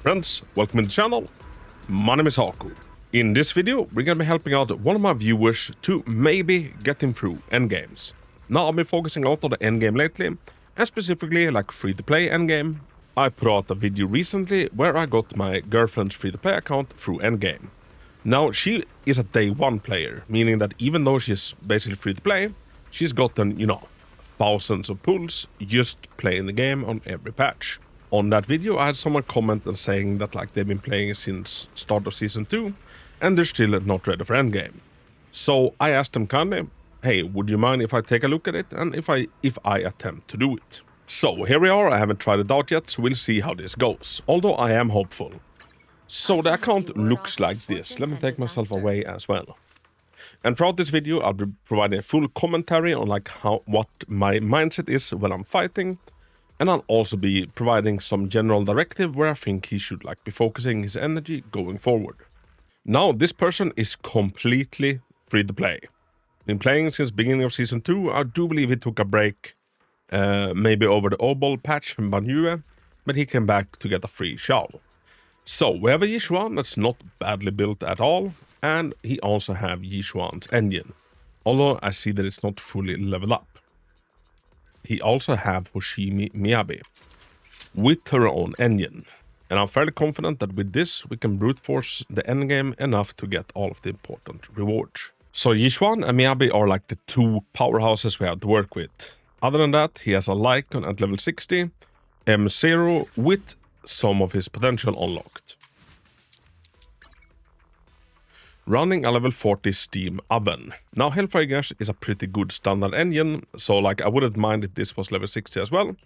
Friends, welcome to the channel. My name is Hako. In this video, we're gonna be helping out one of my viewers to maybe get him through endgames. Now, I've been focusing a lot on the endgame lately, and specifically like free-to-play endgame. I put out a video recently where I got my girlfriend's free-to-play account through endgame. Now, she is a day one player, meaning that even though she's basically free-to-play, she's gotten, thousands of pulls just playing the game on every patch. On that video, I had someone comment and saying that they've been playing since start of season 2 and they're still not ready for endgame. So I asked them kindly, hey, would you mind if I take a look at it and if I attempt to do it? So here we are. I haven't tried it out yet, so we'll see how this goes, although I am hopeful. So the account looks like this. Let me take myself away as well. And throughout this video, I'll be providing a full commentary on what my mindset is when I'm fighting. And I'll also be providing some general directive where I think he should be focusing his energy going forward. Now, this person is completely free to play. Been playing since beginning of season 2. I do believe he took a break, maybe over the Obol patch from Banue, but he came back to get a free Xiao. So we have a Yixuan that's not badly built at all, and he also have Yixuan's engine, although I see that it's not fully leveled up. He also have Miyabi with her own engine, and I'm fairly confident that with this we can brute force the endgame enough to get all of the important rewards. So Yixuan and Miyabi are the two powerhouses we have to work with. Other than that, he has a Lycon at level 60, M0 with some of his potential unlocked. Running a level 40 steam oven. Now Hellfire Gas is a pretty good standard engine, so I wouldn't mind if this was level 60 as well,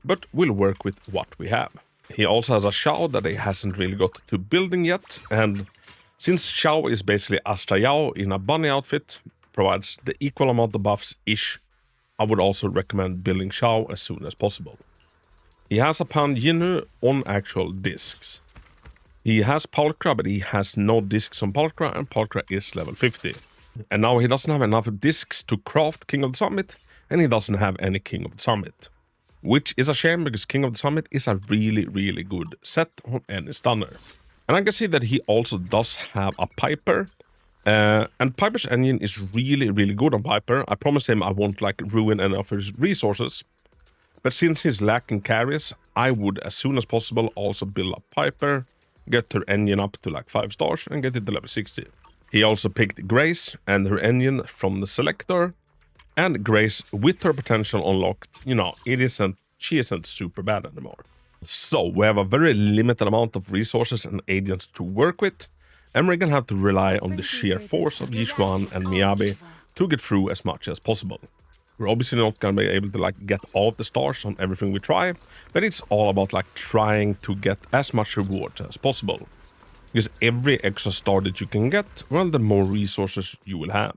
but we'll work with what we have. He also has a Xiao that he hasn't really got to building yet, and since Xiao is basically Astra Yao in a bunny outfit, provides the equal amount of buffs-ish, I would also recommend building Xiao as soon as possible. He has a Pan Yinu on actual discs. He has Pulchra, but he has no discs on Pulchra, and Pulchra is level 50. And now he doesn't have enough discs to craft King of the Summit, and he doesn't have any King of the Summit. Which is a shame, because King of the Summit is a really, really good set on any stunner. And I can see that he also does have a Piper, and Piper's engine is really, really good on Piper. I promised him I won't ruin any of his resources. But since he's lacking carries, I would, as soon as possible, also build up Piper, get her engine up to 5 stars and get it to level 60. He also picked Grace and her engine from the selector, and Grace with her potential unlocked, she isn't super bad anymore. So we have a very limited amount of resources and agents to work with, and we're gonna have to rely on the sheer force of Yixuan and Miyabi to get through as much as possible. We're obviously not going to be able to get all of the stars on everything we try, but it's all about trying to get as much reward as possible. Because every extra star that you can get, well, the more resources you will have.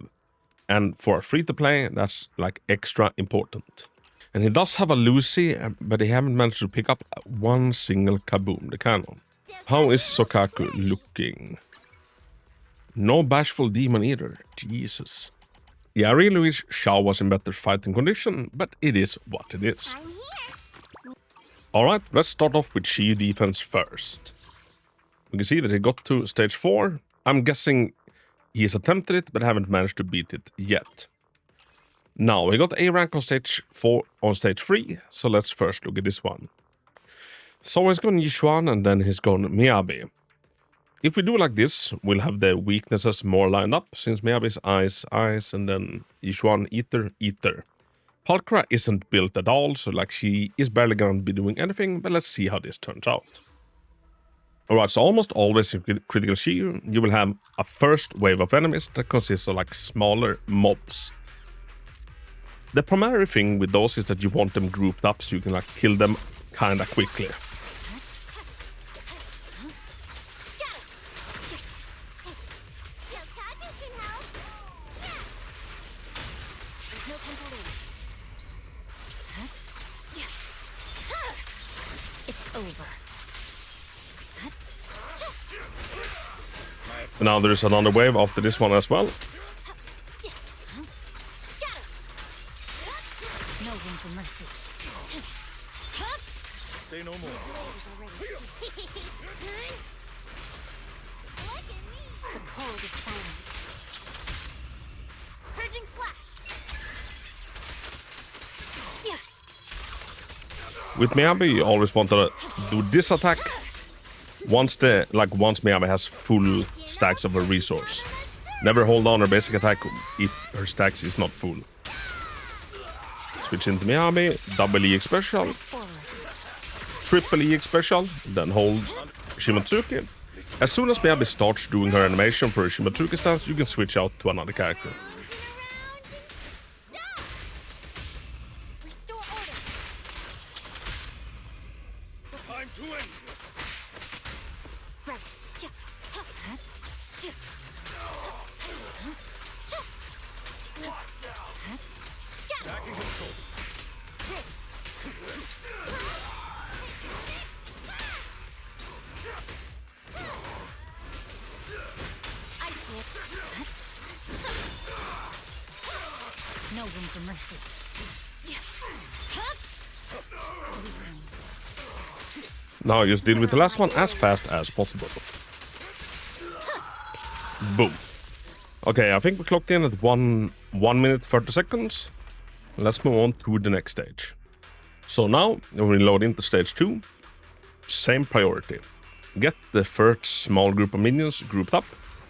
And for a free-to-play, that's extra important. And he does have a Lucy, but he haven't managed to pick up one single Kaboom the cannon. How is Sokaku looking? No bashful demon either. Jesus. Yeah, I really wish Xiao was in better fighting condition, but it is what it is. Alright, let's start off with Shiyu defense first. We can see that he got to stage 4. I'm guessing he has attempted it, but haven't managed to beat it yet. Now, we got A rank on stage 4 on stage 3, so let's first look at this one. So he's gone Yixuan and then he's gone Miyabi. If we do like this, we'll have the weaknesses more lined up, since Miyabi's ice, and then Yixuan ether. Pulchra isn't built at all, so she is barely gonna be doing anything, but let's see how this turns out. Alright, so almost always in critical Shiyu, you will have a first wave of enemies that consists of smaller mobs. The primary thing with those is that you want them grouped up so you can kill them kinda quickly. Now there's another wave after this one as well. Say no more. With Miyabi, you always want to do this attack once Miyabi has full stacks of a resource. Never hold on her basic attack if her stacks is not full. Switch into Miyabi, double EX special, triple EX special, then hold Shimatsuki. As soon as Miyabi starts doing her animation for a Shimatsuki stance, you can switch out to another character. No room for mercy. Now just deal with the last one as fast as possible. Boom. Okay, I think we clocked in at 1 minute 30 seconds. Let's move on to the next stage. So now we load into stage 2. Same priority. Get the first small group of minions grouped up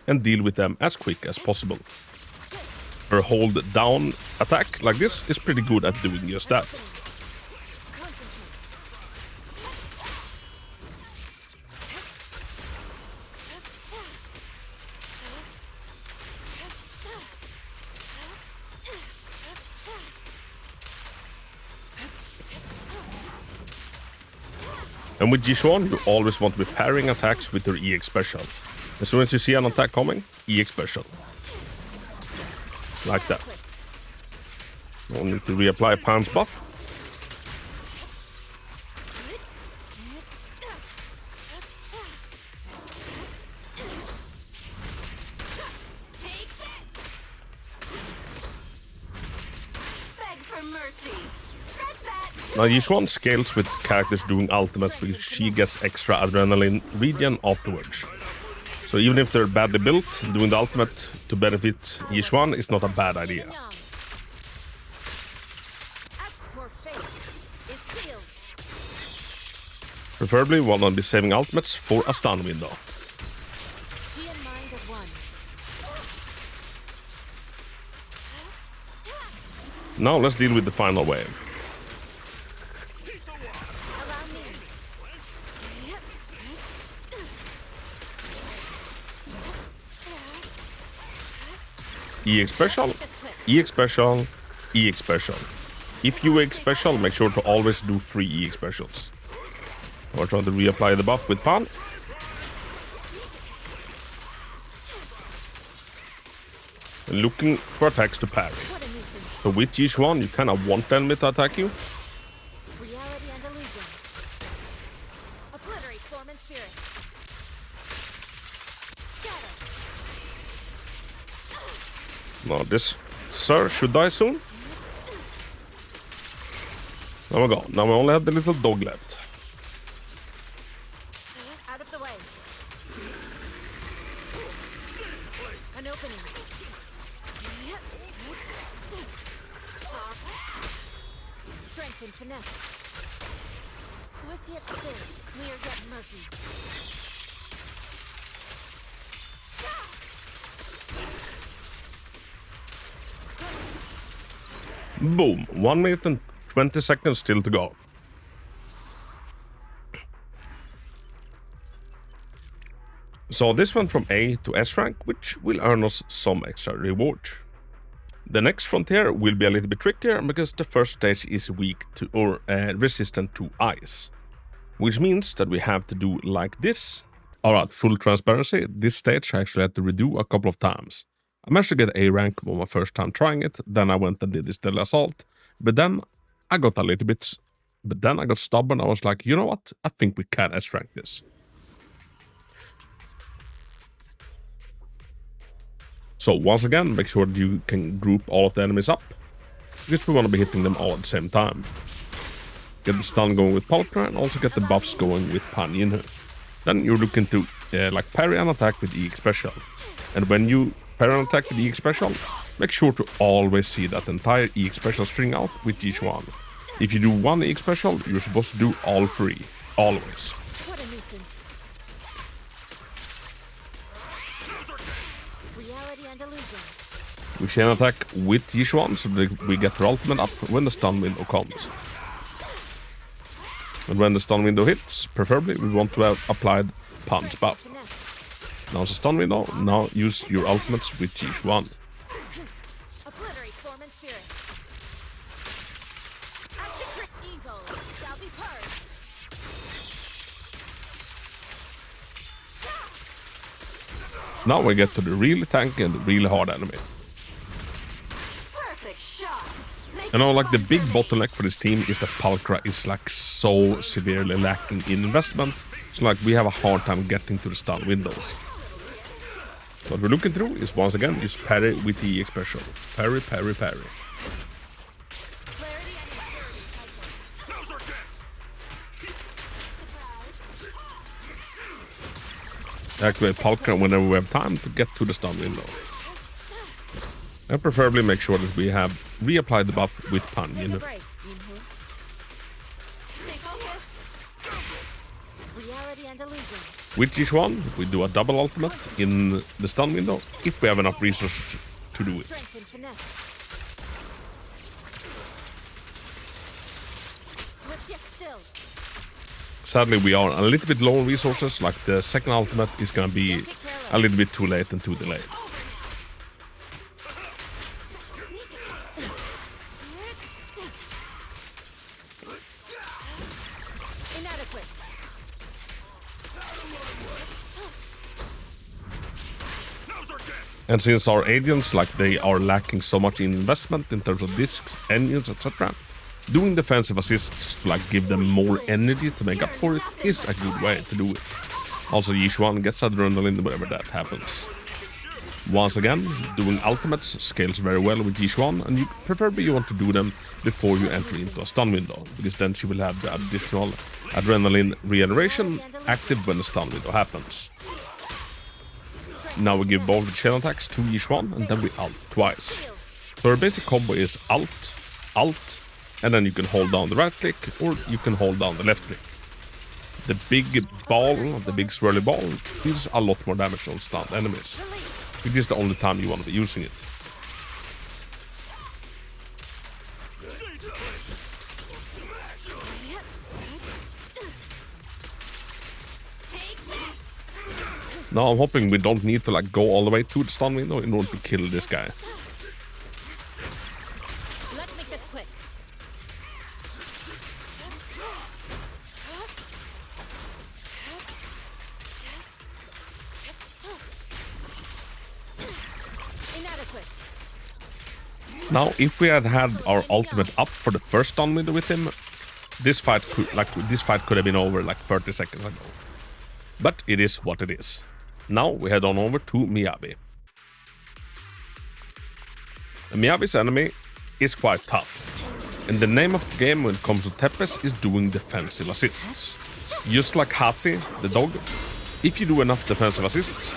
and deal with them as quick as possible. Her hold down attack like this is pretty good at doing just that. And with Yixuan, you always want to be pairing attacks with your EX special. As soon as you see an attack coming, EX special. Like that. We'll need to reapply Pan's buff. Now Yixuan scales with characters doing ultimate because she gets extra adrenaline regen afterwards. So even if they're badly built, doing the ultimate to benefit Yixuan is not a bad idea. Preferably one will be saving ultimates for a stun window. Now let's deal with the final wave. EX special, EX special, EX special. If you EX special, make sure to always do 3 EX specials. We're trying to reapply the buff with Pan. And looking for attacks to parry. So with Yixuan, you kind of want the enemy to attack you. Now this sir should die soon. There we go. Now we only have the little dog left. Out of the way. An opening. Strength and finesse. Swift yet still, clear yet murky. Boom. 1 minute and 20 seconds still to go. So this went from A to S rank, which will earn us some extra reward. The next frontier will be a little bit trickier because the first stage is weak to or resistant to ice. Which means that we have to do like this. Alright, full transparency, this stage I actually had to redo a couple of times. I managed to get A rank on my first time trying it, then I went and did this daily assault, but then I got stubborn. I was like, you know what, I think we can S rank this. So once again, make sure that you can group all of the enemies up, because we want to be hitting them all at the same time. Get the stun going with Pulper and also get the buffs going with Pan Yinhu. Then you're looking to like parry an attack with EX special. And when you parry an attack with EX special, make sure to always see that entire EX special string out with Yixuan. If you do one EX special, you're supposed to do all three. Always. What a nuisance. Reality and illusion. We chain attack with Yixuan so that we get her ultimate up when the stun window comes. And when the stun window hits, preferably we want to have applied punch buff. Now it's a stun window, now use your ultimates with Yixuan. Obliterate form and spirit. Active evil shall be purged. Now we get to the really tanky and really hard enemy. Perfect shot. You know, like the big bottleneck for this team is that Palkra is like so severely lacking in investment. So like we have a hard time getting to the stun windows. What we're looking through is once again is parry with the EX special. Parry, parry, parry. Clarity and impurity. Activate Palkra whenever we have time to get to the stun window. And preferably make sure that we have reapplied the buff with Pan Take in a it. break. Reality and illusion. With each one, we do a double ultimate in the stun window if we have enough resources to do it. Strength and finesse. Swift yet still. Sadly, we are a little bit low on resources, like the second ultimate is gonna be a little bit too late and too delayed. Inadequate. And since our agents, like they are lacking so much in investment in terms of discs, engines, etc., doing defensive assists to like give them more energy to make up for it is a good way to do it. Also, Yixuan gets adrenaline whenever that happens. Once again, doing ultimates scales very well with Yixuan, and preferably you want to do them before you enter into a stun window, because then she will have the additional adrenaline regeneration active when the stun window happens. Now we give both the chain attacks to Yixuan, and then we ult twice. So our basic combo is ult, ult, and then you can hold down the right click, or you can hold down the left click. The big ball, the big swirly ball, deals a lot more damage on stunned enemies. It is the only time you want to be using it. Now I'm hoping we don't need to like go all the way to the stun window in order to kill this guy. Let's make this quick. Inadequate. Now, if we had had our ultimate up for the first stun window with him, this fight could have been over like 30 seconds ago. But it is what it is. Now we head on over to Miyabi. Miyabi's enemy is quite tough. And the name of the game when it comes to Tepes is doing defensive assists. Just like Hati, the dog, if you do enough defensive assists,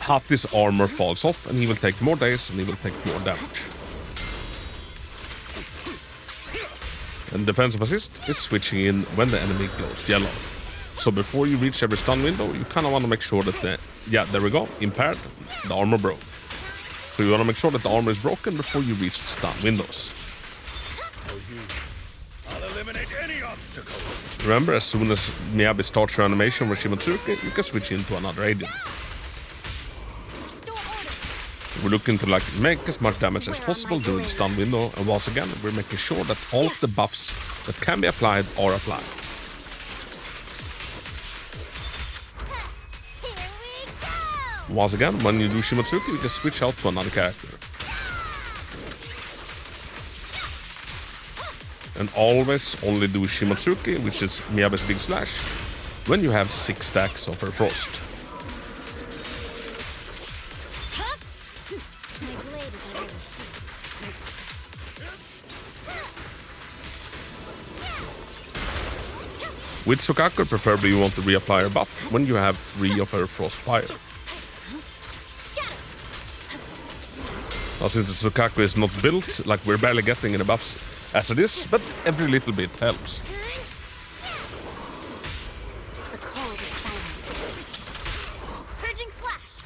Hati's armor falls off and he will take more days and he will take more damage. And defensive assist is switching in when the enemy glows yellow. So before you reach every stun window, you kind of want to make sure that there we go, impaired, the armor broke. So you want to make sure that the armor is broken before you reach the stun windows. I'll eliminate any obstacle. Remember, as soon as Miyabi starts her animation with Shimatsuki, you can switch into another agent. Restore order. We're looking to like make as much damage as possible during the stun window, and once again, we're making sure that all of the buffs that can be applied are applied. Once again, when you do Shimatsuki, you can switch out to another character. And always only do Shimatsuki, which is Miyabi's big slash, when you have 6 stacks of her frost. My blade is ready. With Sukaku, preferably you want to reapply her buff when you have 3 of her frost fire. Now since the Sukaku is not built, like we're barely getting any buffs as it is, but every little bit helps. The call is silent. Purging slash.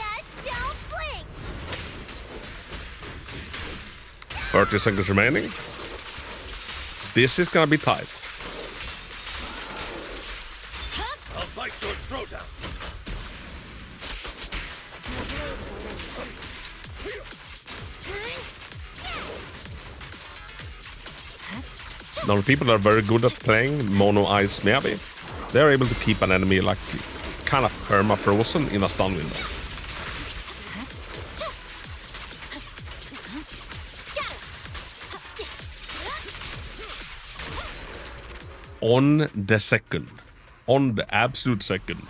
Just don't blink. 30 seconds remaining. This is gonna be tight. I'll fight your throwdown. Now the people that are very good at playing Mono Ice Miyabi, they're able to keep an enemy like kind of perma-frozen in a stun window. On the second. On the absolute second.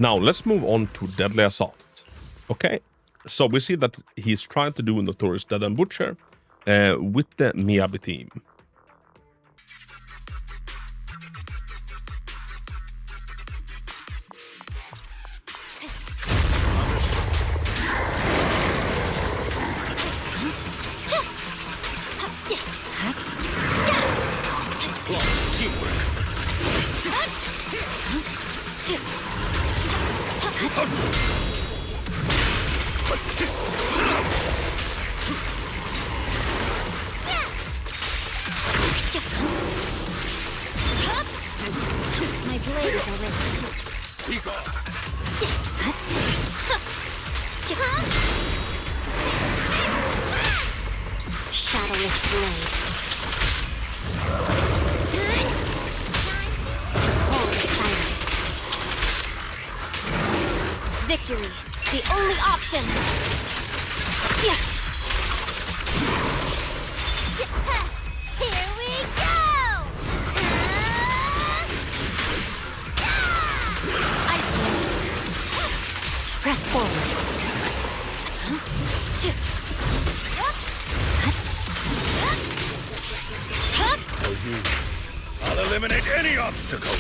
Now, let's move on to Deadly Assault. Okay, so we see that he's trying to do Notorious Dead and Butcher with the Miyabi team. My blade is already. Shadowless blade. Call is silent. Victory, the only option. Yeah. Here we go. I see it. Press forward. I'll eliminate any obstacle.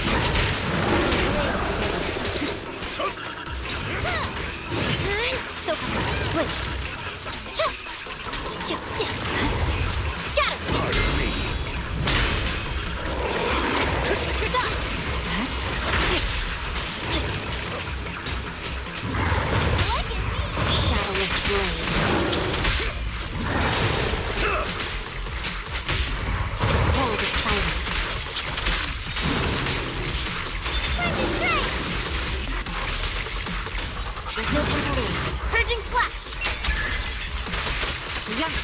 So switch. Scatter. Pardon me. Shadowless blade. Hold is silent. There's no time to lose. Purging slash. Just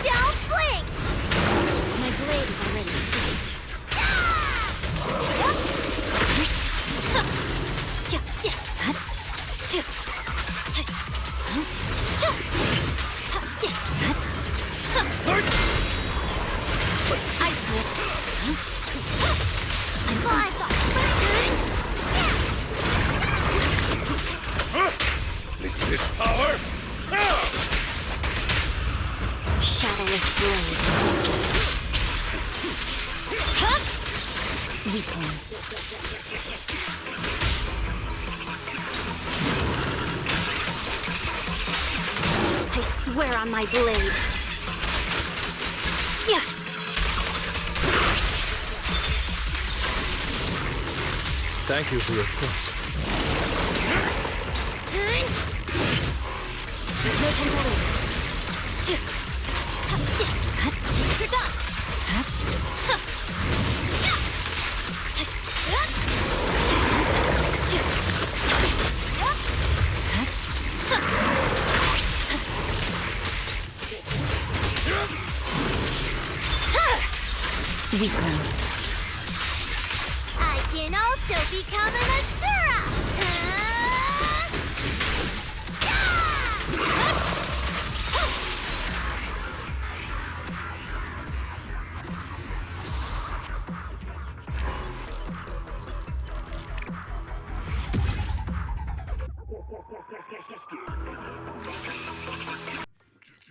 don't blink. My blade is already. I see it. This power. Shadowless blade. Weakling. I swear on my blade. Yeah. Thank you for your trust. There's no time to lose. You're done. Weakling. I can also become an Asura.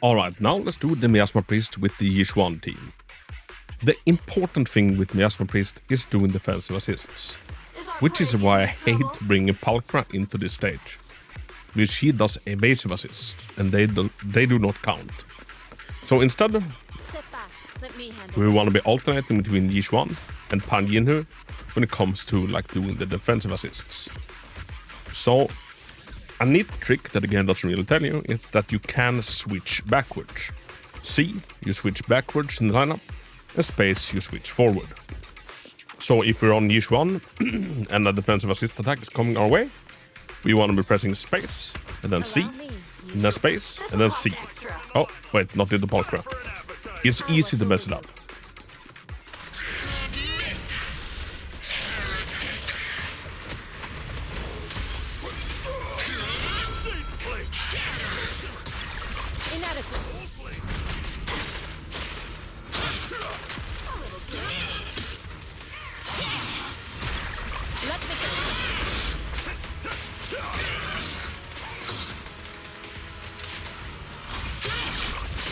Alright, now let's do the Miasma Priest with the Yixuan team. The important thing with Miasma Priest is doing defensive assists, which is why I hate bringing Palkra into this stage. Because she does evasive assists, and they do not count. So instead, Step back. Let me handle we want to be alternating between Yixuan and Pan Yinhu when it comes to like doing the defensive assists. So a neat trick that the game doesn't really tell you is that you can switch backwards. C, you switch backwards in the lineup, and space, you switch forward. So if we're on Yixuan and a defensive assist attack is coming our way, we want to be pressing space, and then C, and then space, and then C. Oh, wait, not in the Palkra. It's easy to mess it up. Inadequate. Let me go.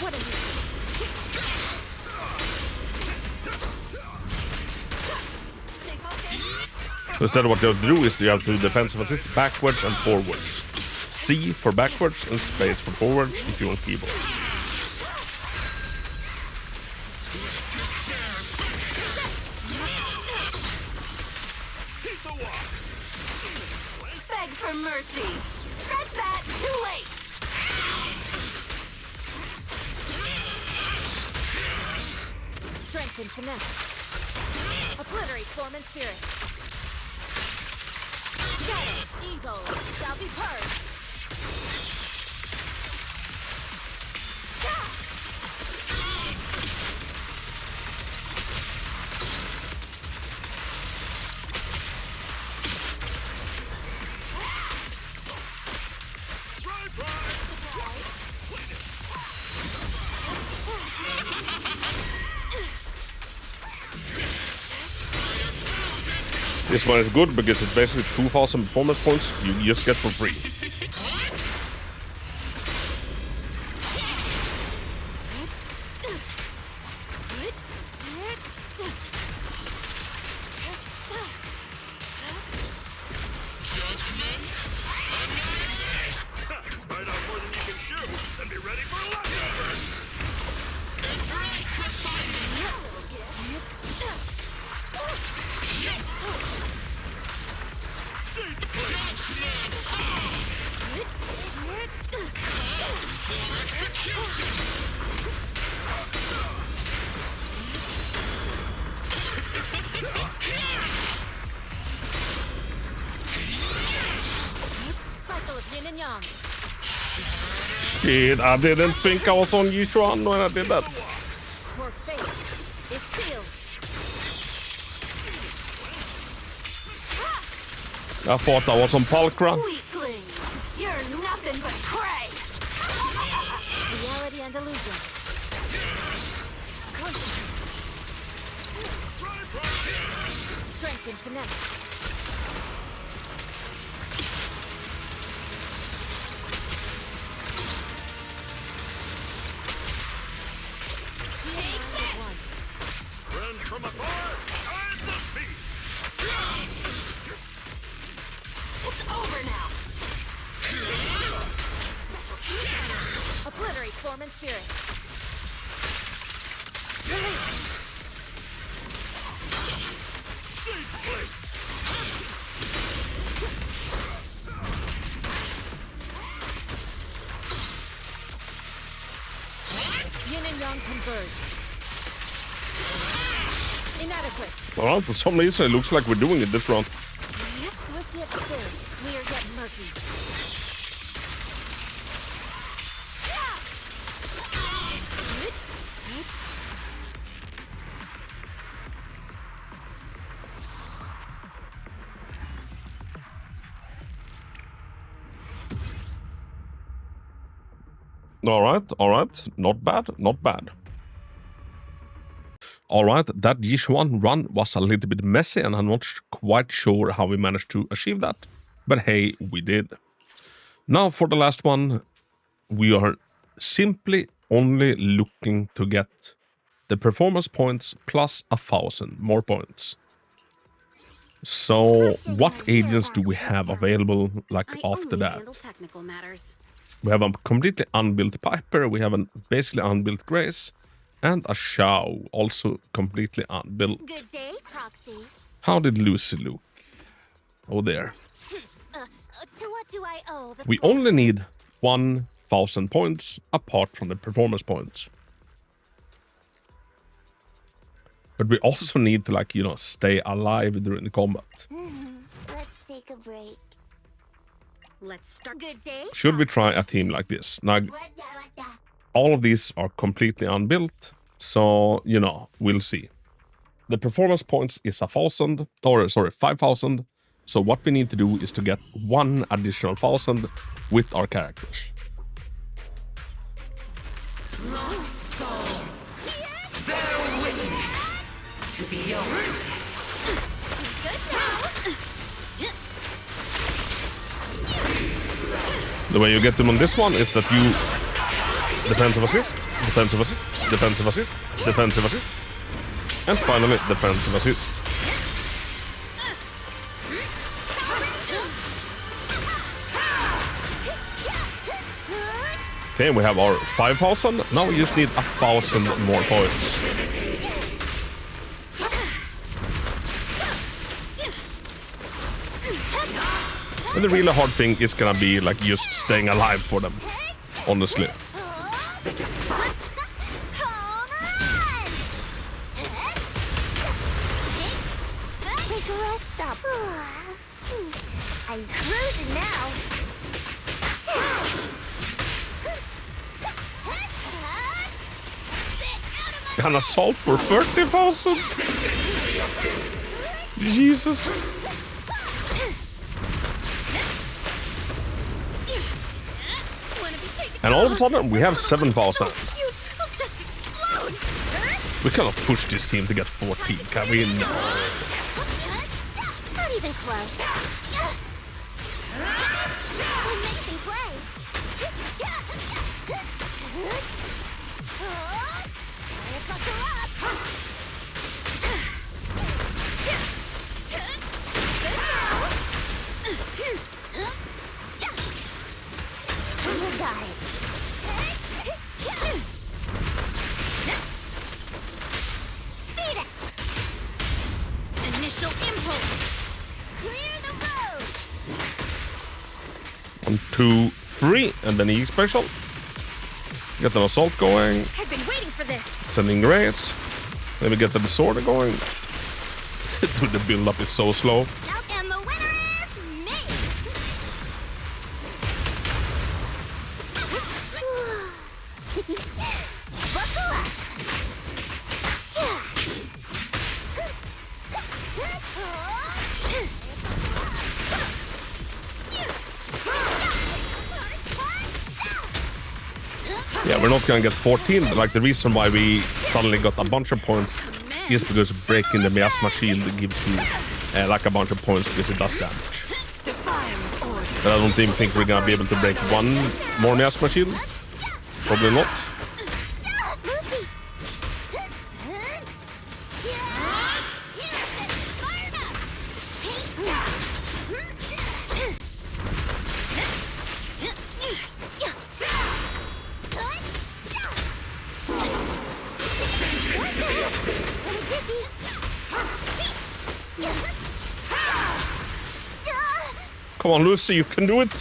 What are you doing? So instead, what you have to do is you have to do defensive assist backwards and forwards. C for backwards and space for forwards if you want keyboard. Beg for mercy. Scratch that. Too late. Strength and finesse. Obliterate form and spirit. Shadow, evil, shall be purged. This one is good because it's basically 2,000 performance points you just get for free. Bite out more than you can chew, and be ready for leftovers! Cycle of yin and yang. Shit, I didn't think I was on Yixuan when I did that. Your fate is sealed. I thought I was on Palkra. Weakling. You're nothing but prey. Reality and illusion. Concentrate. Strength and finesse. Friends from afar, I'm the beast! It's over now. Obliterate form and spirit. Safe place! Yin and yang converge. Inadequate. Alright, for some reason it looks like we're doing it this round. Swift yet still. Clear yet murky. Alright. Not bad, not bad. Alright, that Yixuan run was a little bit messy and I'm not quite sure how we managed to achieve that. But hey, we did. Now for the last one, we are simply only looking to get the performance points plus 1,000 more points. So what agents do we have available like I after only handle that? technical matters. We have a completely unbuilt Piper, we have a basically unbuilt Grace, and a Xiao, also completely unbuilt. Good day, Proxy. How did Lucy look? Oh, there. To what do I owe the We only need 1,000 points apart from the performance points. But we also need to, like, you know, stay alive during the combat. Let's take a break. Let's start. Good day. Should we try a team like this? Now, all of these are completely unbuilt, so, you know, we'll see. The performance points is 1,000, or sorry, 5,000. So what we need to do is to get 1 additional 1,000 with our characters. The way you get them on this one is that you defensive assist, defensive assist, defensive assist, defensive assist, and finally defensive assist. Okay, we have our 5,000. Now we just need 1,000 more points. And the really hard thing is gonna be like just staying alive for them, honestly. Take a rest stop. I'm cruising now. An assault for 30,000? Jesus. And all of a sudden, we have 7,000. We cannot push this team to get 14, can we? No. Not even close. Amazing play. Buckle up. You got it. Beat it. Initial impulse. Clear the road. 1, 2, 3, and then E special. Get an assault going. I've been waiting for this. Sending Grace. Maybe get the disorder going. Dude, the build up is so slow. And the winner is me. Buckle up. Yeah, we're not gonna get 14, but like the reason why we suddenly got a bunch of points is because breaking the Miasma shield gives you like a bunch of points because it does damage. But I don't even think we're gonna be able to break 1 more Miasma shield. Probably not. Come on, Lucy, you can do it. A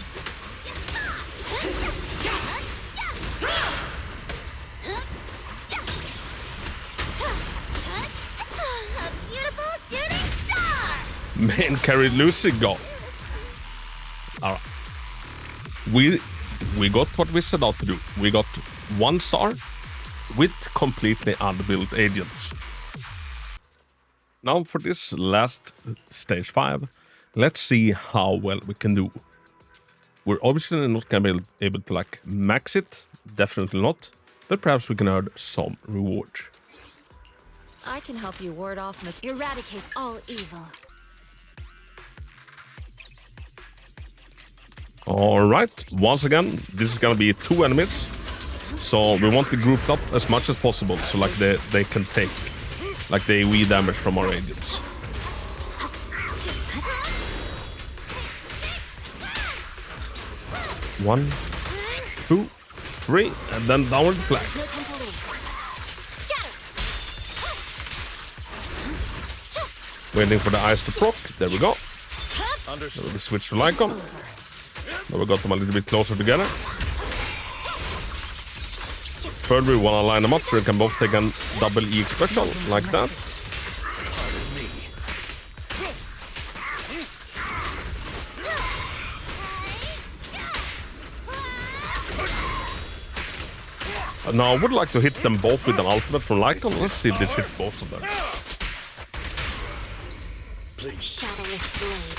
beautiful shooting star. Main carry Lucy go. Alright. We got what we set out to do. We got 1 star with completely unbuilt agents. Now for this last stage 5, let's see how well we can do. We're obviously not gonna be able to like max it, definitely not, but perhaps we can earn some reward. I can help you ward off eradicate all evil. Alright, once again, this is gonna be 2 enemies. So we want to group up as much as possible, so like they can take like the AoE damage from our agents. One, 2, 3, and then downward flag. No time to lose. Scatter. Waiting for the eyes to proc. There we go. Then we switch to Lycon. Now we got them a little bit closer together. Third, we want to line them up so they can both take a double EX special, like that. Now I would like to hit them both with an ultimate from Lycon. Let's see if this hits both of them. Shadowless blade.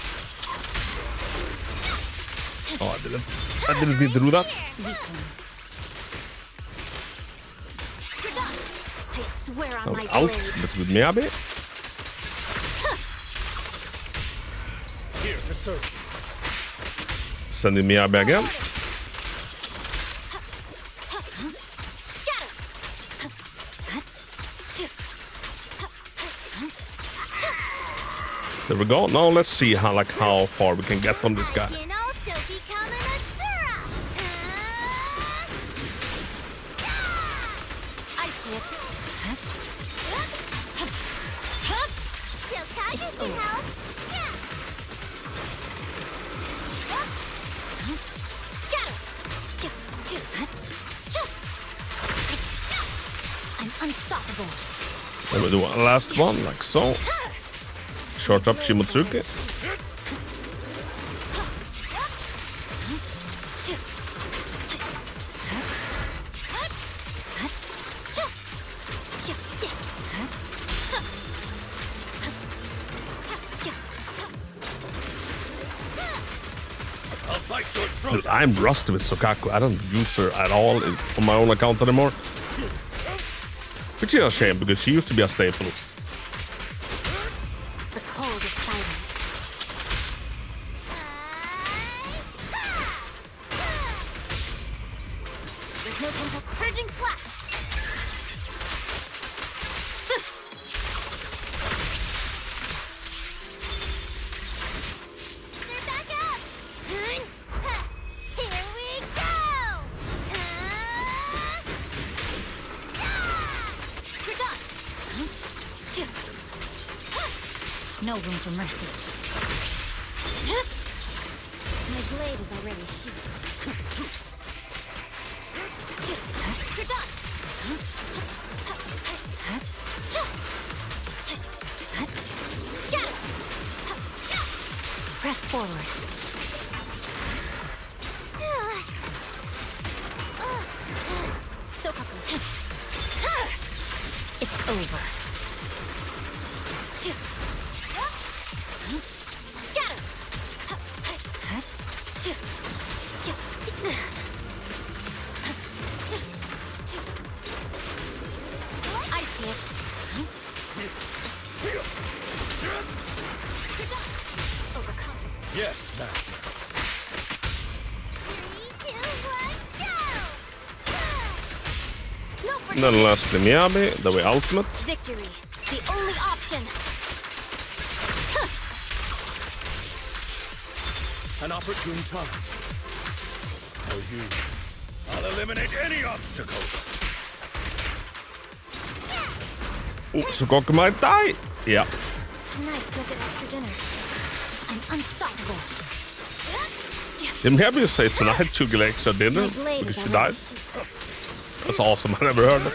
Oh, I didn't need to do that. I swear on Now my out, blade. but with Miyabi. Here to serve. Sending Miyabi again. There we go. Now let's see how far we can get on this guy. Can also become an Asura. I see it. So Kaja can help. I'm unstoppable. Then we do a last one, like so. Short up Shimotsuki. I'll fight your throat. Dude, I'm rusty with Sokaku. I don't use her at all on my own account anymore. Which is a shame, because she used to be a staple. The cold is silent. There's no time for purging slash. They're back up. Here we go. No room for mercy. My blade is already sheathed. Press forward. Sokaku. It's over. I see it. Overcome. Yes, master. 3, 2, 1, go. No for And then lastly Miyabi, then we ultimate. victory. The only option. An opportune time. For you. I'll eliminate any obstacle. Oh, Sokaku might die. Yeah. Tonight you'll get extra dinner. I'm unstoppable. Didn't Miyabi say tonight to get extra dinner My blade because is she already died? That's awesome. I never heard it.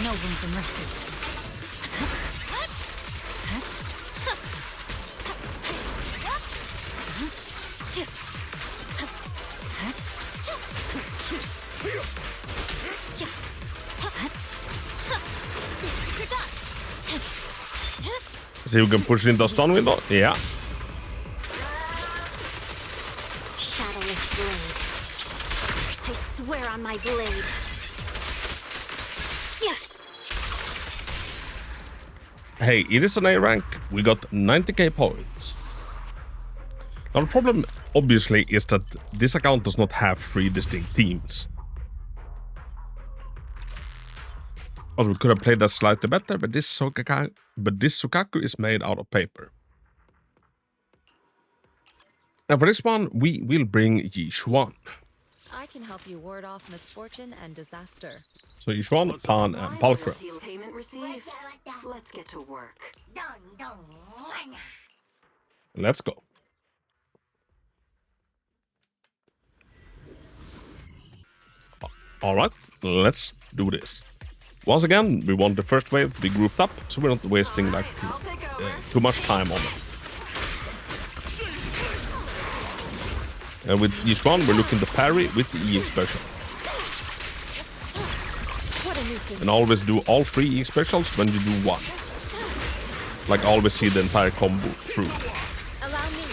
No room for mercy. See if we can push it into a stun window. Yeah. this blade. I swear on my blade. Yes. Hey, it is an A rank. We got 90k points. Now the problem, obviously, is that this account does not have 3 distinct teams. Also, we could have played that slightly better, but this Sukaku is made out of paper. And for this one, we will bring Yixuan. I can help you ward off misfortune and disaster. So Yixuan, Pan, and Palkra. Payment received. Let's get to work. Let's go. Alright, let's do this. Once again, we want the first wave to be grouped up, so we're not wasting like too much time on it. And with Yixuan, we're looking to parry with the EX special. What a nuisance. And always do all 3 EX specials when you do one. Like always see the entire combo through. Allow me.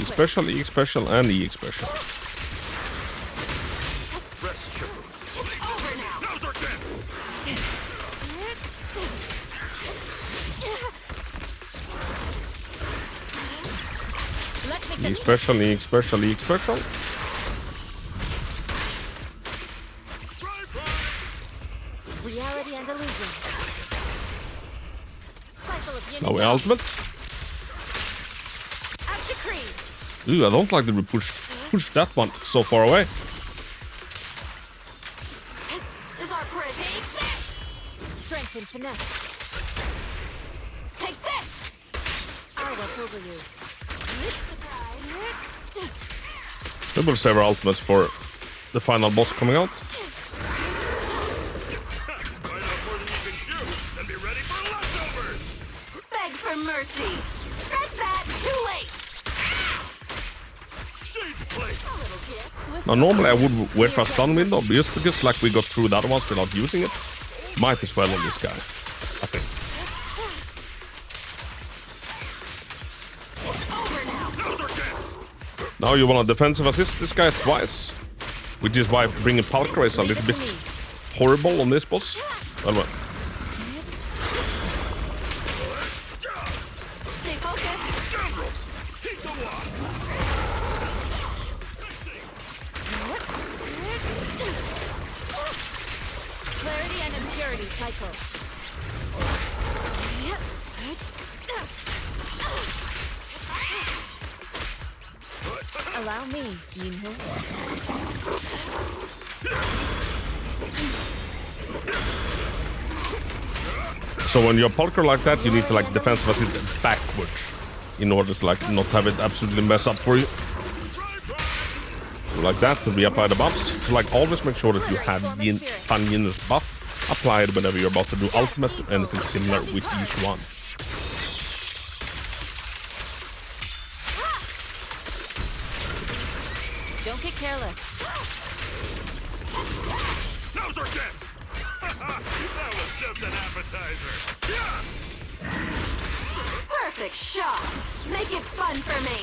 EX special, EX special, and EX special. Rest chipper. Over now. Now's our chance. Let's make EX the special, EX special, EX special. reality and illusion. Cycle of yin Now and we yang. ultimate. As decreed. Ooh, I don't like that we push that one so far away. Is our prey. Take this! Strength and finesse. Take this! I'll watch over you. We will save our ultimates for the final boss coming out. Find out more than you can chew, and be ready for leftovers. Beg for mercy. That's that. Too late. Shade plate. Now normally I would wait for a stun window, but just because like we got through the other ones without using it, might as well on this guy, I think. Now's our chance. Now you want to defensive assist this guy twice, which is why bringing Palkra is a little bit horrible on this boss. Well. Stay focused. Scoundrels. Keep the walk. Clarity and impurity cycle. Allow me, Yinho. So when you're Palkra like that, you need to like defensive assist backwards in order to like not have it absolutely mess up for you. So like that to reapply the buffs. So like always make sure that you have Pan Yin's buff applied whenever you're about to do ultimate or anything similar with each one. Don't get careless. Now's our chance. That was just an appetizer. Yeah. Perfect shot. Make it fun for me.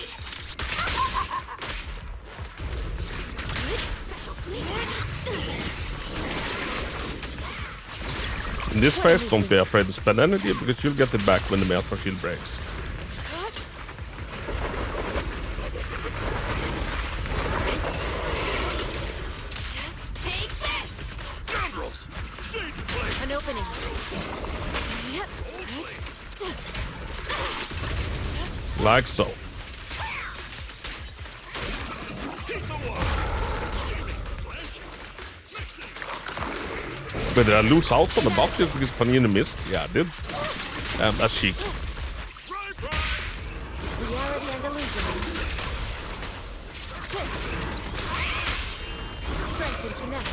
In this phase, don't be afraid to spend energy because you'll get it back when the Miasma shield breaks. Take this! Scoundrels. Shade plate. An opening. Like so. Keep the walk. But did I lose out on the buff just because Panini missed? Yeah, I did. That's cheeky. Reality and illusion. Shift. Strength and finesse.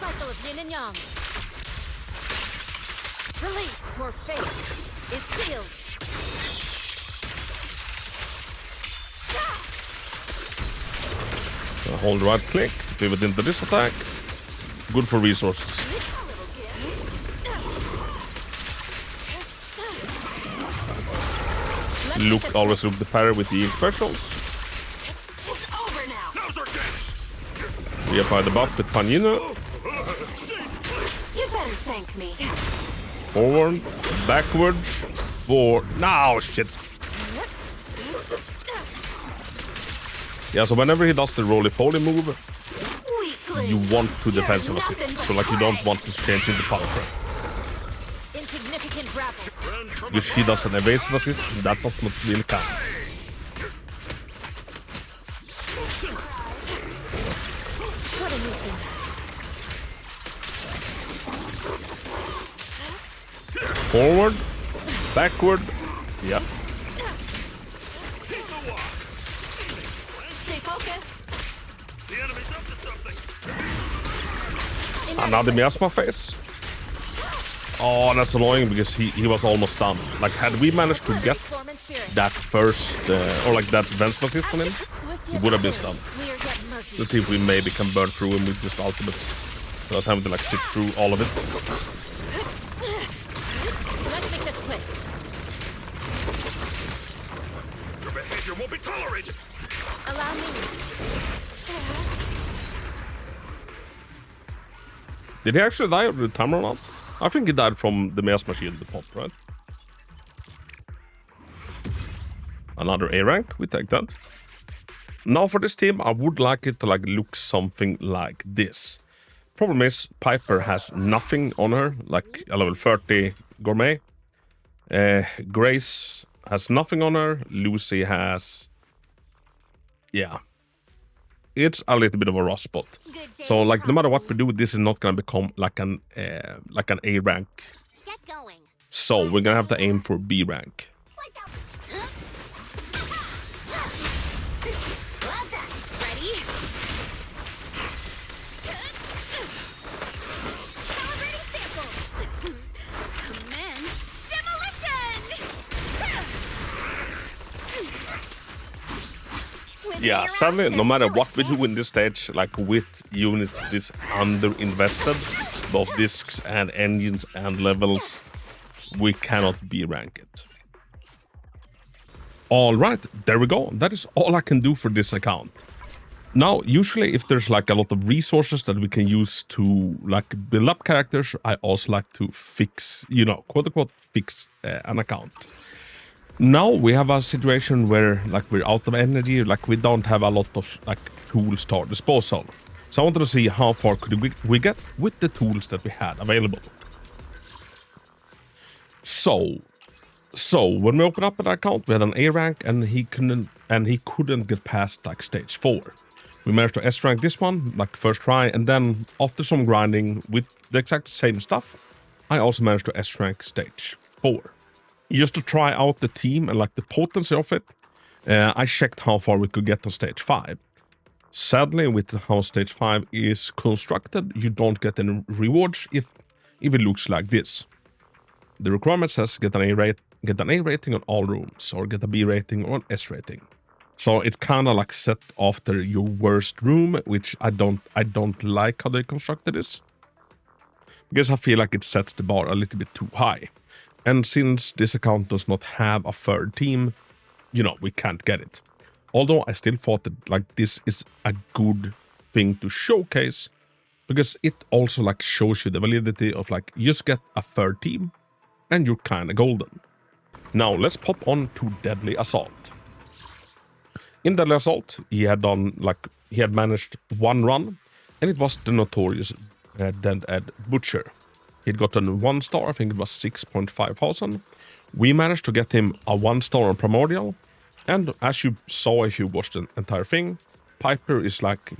Cycle of yin and yang. Relief for faith is sealed. Hold right click, pivot into this attack. Good for resources. always look the parry with the specials. It's over now. Now's our chance. We apply the buff with Panina. You better thank me. Forward, backwards, forward. No, shit. Yeah, so whenever he does the roly-poly move, Weakling. you want to defensive You're assist. nothing So but like you don't clay. want to change into power trap. Insignificant grapple. Run from Because he does an evasive assist, that does not really count. What a nuisance. Forward, backward, yeah. Stay focused. the enemy's up to something. Another Miasma face. Oh, that's annoying because he was almost done. Like, had we managed to get Performance spirit. that first, or like that defensive assist on him, Swift he yet would have been clear. stunned. We are yet murky. Let's see if we maybe can burn through him with just ultimates. Without having to like sit through all of it. Let's make this quick. Your behavior won't be tolerated. Allow me. Did he actually die over the timer or not? I think he died from the Miasma shield that popped, right? Another A rank, we take that. Now for this team, I would like it to like look something like this. Problem is, Piper has nothing on her, like a level 30 gourmet. Grace has nothing on her. Lucy has... yeah. It's a little bit of a rough spot. So like no matter what we do, this is not gonna become like an A rank. Get going. So we're gonna have to aim for B rank. Well done. Ready? Calibrating sample. Commence demolition. Yeah, sadly, no matter what we do in this stage, like with units this under-invested, both discs and engines and levels, we cannot B rank it. Alright, there we go. That is all I can do for this account. Now, usually if there's like a lot of resources that we can use to like build up characters, I also like to fix, you know, quote-unquote fix an account. Now we have a situation where like we're out of energy, like we don't have a lot of like tools to our disposal. So I wanted to see how far could we get with the tools that we had available. So when we open up an account, we had an A rank and he couldn't get past like stage 4. We managed to S rank this one, like first try, and then after some grinding with the exact same stuff, I also managed to S rank stage 4. Just to try out the team and like the potency of it, I checked how far we could get on stage 5. Sadly, with how stage 5 is constructed, you don't get any rewards if it looks like this. The requirement says get an A rating on all rooms, or get a B rating or an S rating. So it's kind of like set after your worst room, which I don't like how they constructed this, because I feel like it sets the bar a little bit too high. And since this account does not have a third team, you know, we can't get it. Although I still thought that like this is a good thing to showcase, because it also like shows you the validity of like just get a third team and you're kind of golden. Now let's pop on to Deadly Assault. In Deadly Assault, he had managed one run, and it was the notorious Dead Ed Butcher. He'd gotten 1 star, I think it was 6,500. We managed to get him a 1 star on Primordial, and as you saw if you watched the entire thing, Piper is like,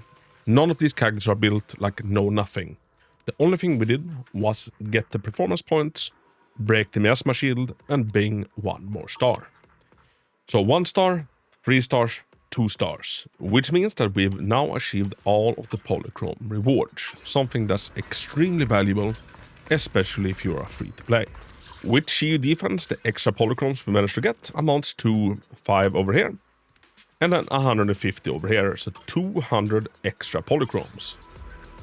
none of these characters are built like no nothing. The only thing we did was get the performance points, break the Miasma shield, and bing 1 more star. So 1 star, 3 stars, 2 stars, which means that we've now achieved all of the polychrome rewards, something that's extremely valuable, especially if you're a free-to-play. With Shiyu defense, the extra polychromes we managed to get amounts to 5 over here, and then 150 over here, so 200 extra polychromes,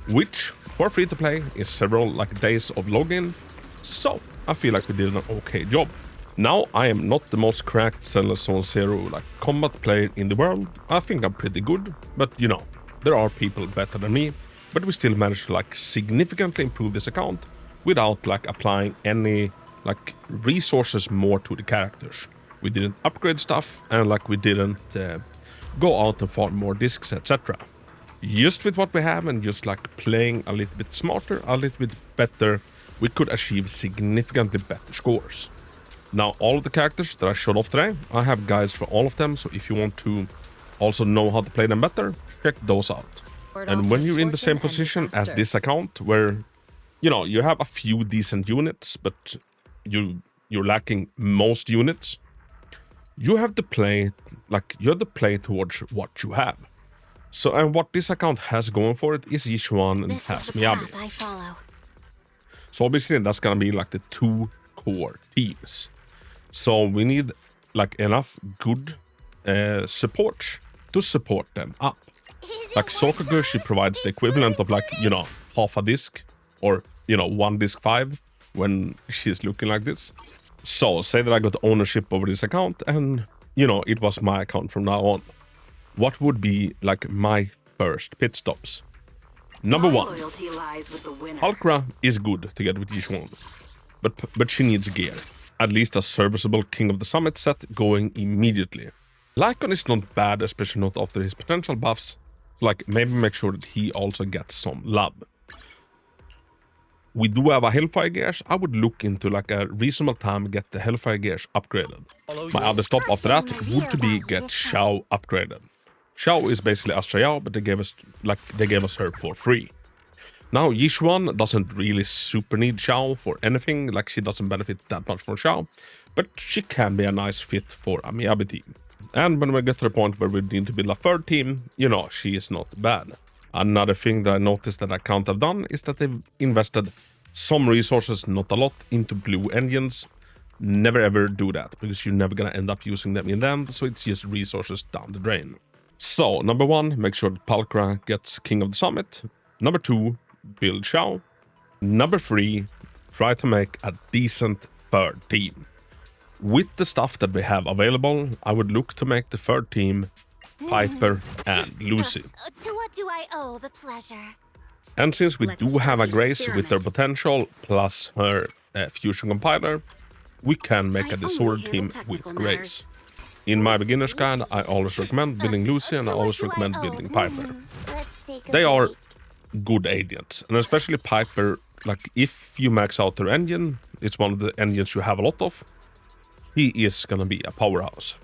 which for free-to-play is several like days of login, so I feel like we did an okay job. Now, I am not the most cracked Zenless Zone Zero like combat player in the world. I think I'm pretty good, but you know, there are people better than me. But we still managed to like significantly improve this account without like applying any like resources more to the characters. We didn't upgrade stuff and like we didn't go out and farm more discs, etc. Just with what we have and just like playing a little bit smarter, a little bit better, we could achieve significantly better scores. Now, all of the characters that I showed off today, I have guides for all of them, so if you want to also know how to play them better, check those out. And when you're in the same position as this account, where, you know, you have a few decent units, but you're lacking most units, you have to play, like, you have to play towards what you have. So, and what this account has going for it is Yixuan and This has is the Miyabi. path I follow. So obviously that's gonna be like the two core teams. So we need like enough good support to support them up. Like Sokaku, she provides the equivalent of like, you know, half a disc or, you know, 1 disc 5 when she's looking like this. So say that I got ownership over this account and, you know, it was my account from now on. What would be like my first pit stops? Number 1. Loyalty lies with the winner. Palkra is good to get with Yixuan, but she needs gear. At least a serviceable King of the Summit set going immediately. Lycon is not bad, especially not after his potential buffs. Like, maybe make sure that he also gets some love. We do have a Hellfire Gears. I would look into like a reasonable time get the Hellfire Gears upgraded. My other stop after that would be get Xiao upgraded. Xiao is basically Astra Yao, but they gave us her for free. Now, Yixuan doesn't really super need Xiao for anything, like she doesn't benefit that much from Xiao, but she can be a nice fit for a Miyabi team. And when we get to the point where we need to build a third team, you know, she is not bad. Another thing that I noticed that I can't have done is that they've invested some resources, not a lot, into blue engines. Never ever do that, because you're never gonna end up using them in the end, so it's just resources down the drain. So, number 1, make sure that Palkra gets King of the Summit. Number 2, build Xiao. Number 3, try to make a decent third team. With the stuff that we have available, I would look to make the third team Piper and Lucy. To what do I owe the pleasure? And since we Let's do have a start the Grace with her experiment. potential plus her fusion compiler, we can make a I only disordered handle team technical with Grace. matters. In my beginner's guide, I always recommend building Lucy and I To what always do I recommend owe? building Piper. Let's take a They are break. good agents, and especially Piper, like if you max out their engine, it's one of the engines you have a lot of, he is gonna be a powerhouse.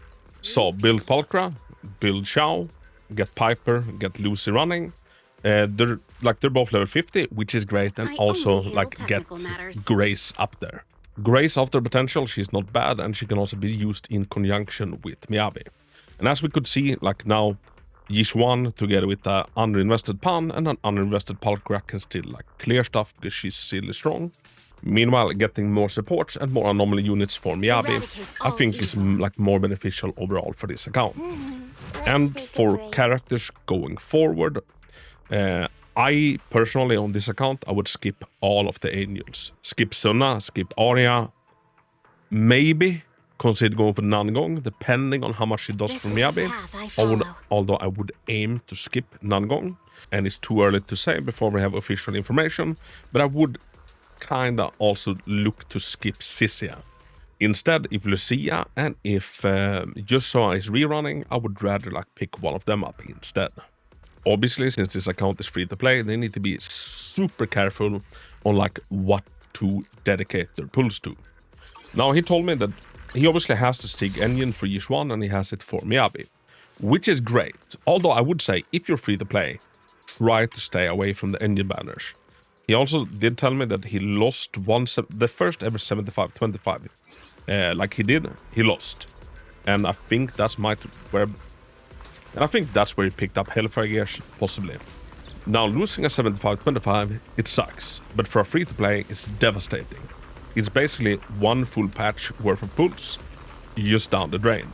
So build Palkra, build Xiao, get Piper, get Lucy running. They're both level 50, which is great, and I also only handle like get technical matters. Grace up there. Grace after potential, she's not bad, and she can also be used in conjunction with Miyabi. And as we could see, like now, Yixuan together with an underinvested Pan and an underinvested Palkra can still like clear stuff because she's still strong. Meanwhile, getting more supports and more anomaly units for Miyabi, Eradicate I all think is evil. like more beneficial overall for this account. And for characters going forward, I personally on this account, I would skip all of the angels. Skip Sunna, skip Arya, maybe consider going for Nangong, depending on how much she does This for is the Miyabi. path I follow. Although I would aim to skip Nangong, and it's too early to say before we have official information, but I would kinda also look to skip Sissia. Instead, if Lucia and if Yixuan is rerunning, I would rather like pick one of them up instead. Obviously, since this account is free to play, they need to be super careful on like what to dedicate their pulls to. Now, he told me that he obviously has the Stig engine for Yixuan and he has it for Miyabi, which is great. Although I would say, if you're free to play, try to stay away from the engine banners. He also did tell me that he lost the first ever 75-25. Like he lost. And I think that's where he picked up Hellfire Gears, possibly. Now, losing a 75-25, it sucks, but for a free-to-play, it's devastating. It's basically one full patch worth of pulls, just down the drain.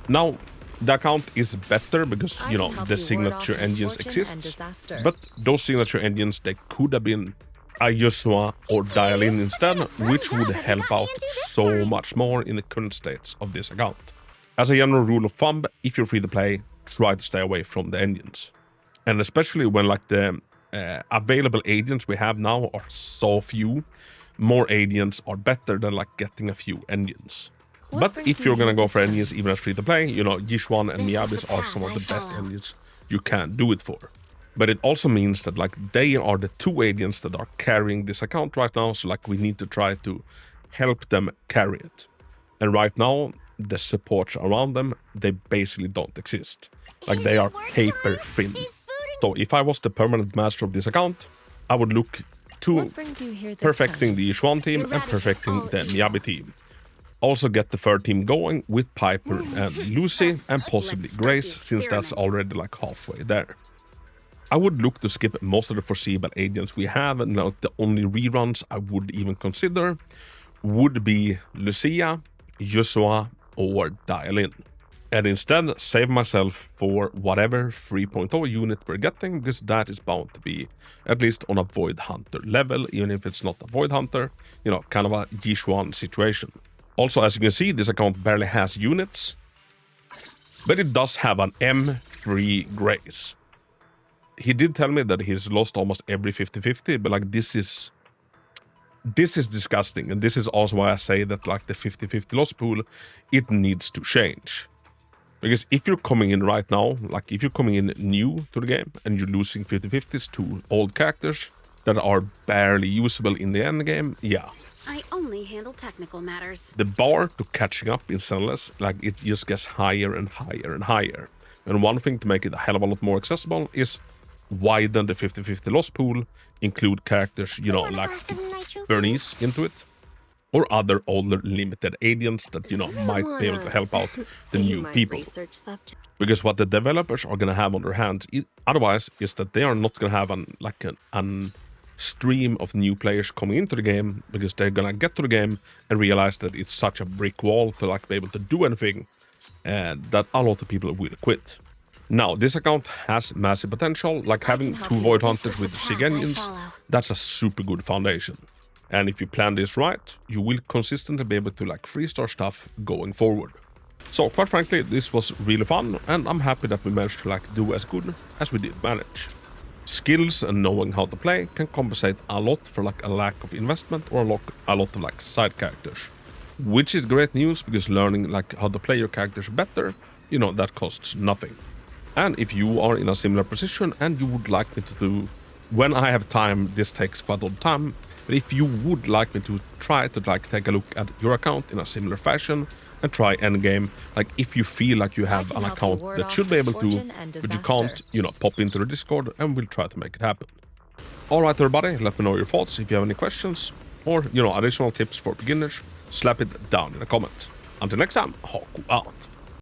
Now, the account is better because, I you know, can help the you ward signature off engines misfortune and exist, disaster. but those signature engines, they could have been a Yixuan or dial in instead, which would help out so much more in the current states of this account. As a general rule of thumb, if you're free to play, try to stay away from the engines. And especially when like the available agents we have now are so few, more agents are better than like getting a few engines. But if you're gonna go for engines even as free to play, you know, Yixuan and Miyabi are some of the best engines you can do it for. But it also means that like they are the two agents that are carrying this account right now, so like we need to try to help them carry it. And right now, the supports around them, they basically don't exist. Like they are paper thin. So if I was the permanent master of this account, I would look to perfecting the Yixuan team and perfecting the Miyabi team. Also get the third team going with Piper and Lucy and possibly Grace, since that's already like halfway there. I would look to skip most of the foreseeable agents we have, and like the only reruns I would even consider would be Lucia, Yixuan, or Dial In. And instead save myself for whatever 3.0 unit we're getting, because that is bound to be at least on a Void Hunter level, even if it's not a Void Hunter, you know, kind of a Yixuan situation. Also, as you can see, this account barely has units, but it does have an M3 Grace. He did tell me that he's lost almost every 50-50, but like this is disgusting, and this is also why I say that like the 50-50 loss pool, it needs to change. Because if you're coming in right now, like if you're coming in new to the game and you're losing 50-50s to old characters that are barely usable in the end game, yeah. I only handle technical matters. The bar to catching up in Zenless, like it just gets higher and higher and higher. And one thing to make it a hell of a lot more accessible is widen the 50-50 loss pool, include characters, you know, like Bernice into it, or other older limited agents that, you know, might be able to help out the new people. Because what the developers are going to have on their hands otherwise is that they are not going to have an stream of new players coming into the game, because they're going to get to the game and realize that it's such a brick wall to like be able to do anything, and that a lot of people will quit. Now, this account has massive potential, like having two Void Hunters with 6 engines, that's a super good foundation. And if you plan this right, you will consistently be able to like 3-star stuff going forward. So quite frankly, this was really fun, and I'm happy that we managed to like do as good as we did manage. Skills and knowing how to play can compensate a lot for like a lack of investment or a lot of like side characters. Which is great news, because learning like how to play your characters better, you know, that costs nothing. And if you are in a similar position and you would like me to do, when I have time, this takes quite a lot of time, but if you would like me to try to like take a look at your account in a similar fashion and try Endgame, like if you feel like you have an account that should be able to, but you can't, you know, pop into the Discord and we'll try to make it happen. Alright everybody, let me know your thoughts. If you have any questions or, you know, additional tips for beginners, slap it down in a comment. Until next time, Hako out.